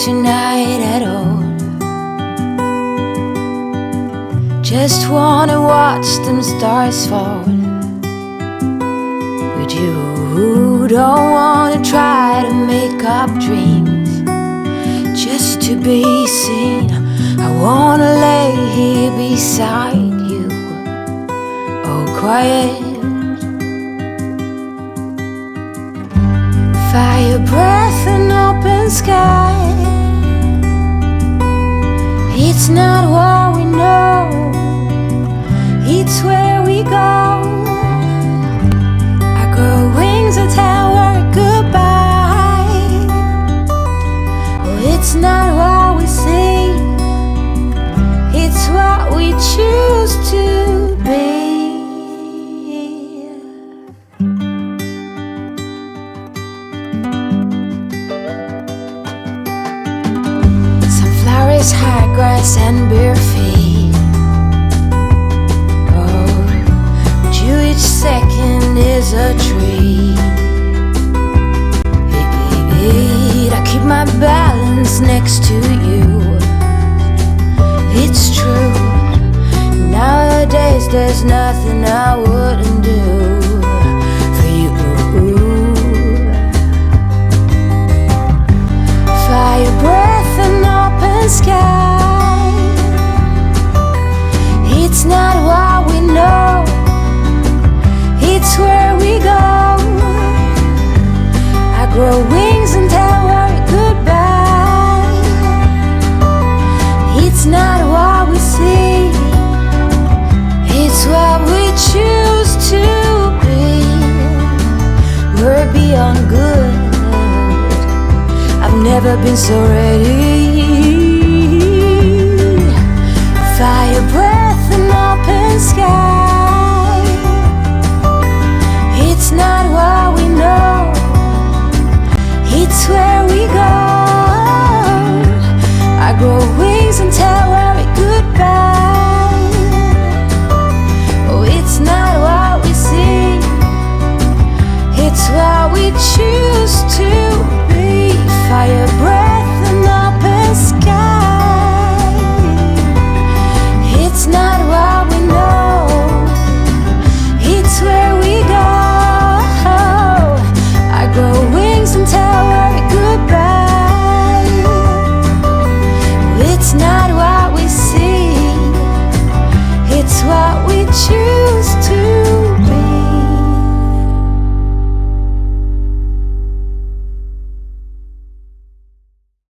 tonight at all. Just wanna watch them stars fall. But you don't wanna try to make up dreams just to be seen. I wanna lay here beside you, all quiet. Fire breath and open sky. It's not what we know, it's where we go. I grow wings and tell her goodbye. Oh, it's not what we see, it's what we choose to be. Sunflowers, high grass and bare feet. Oh, but you each second is a treat. I keep my balance next to you. It's true, nowadays there's nothing I wouldn't do for you. Fire breath and open sky. It's not what we know, it's where we go. I grow wings and tell her goodbye. It's not what we see, it's what we choose to be. We're beyond good, I've never been so ready. Fire breath and open sky.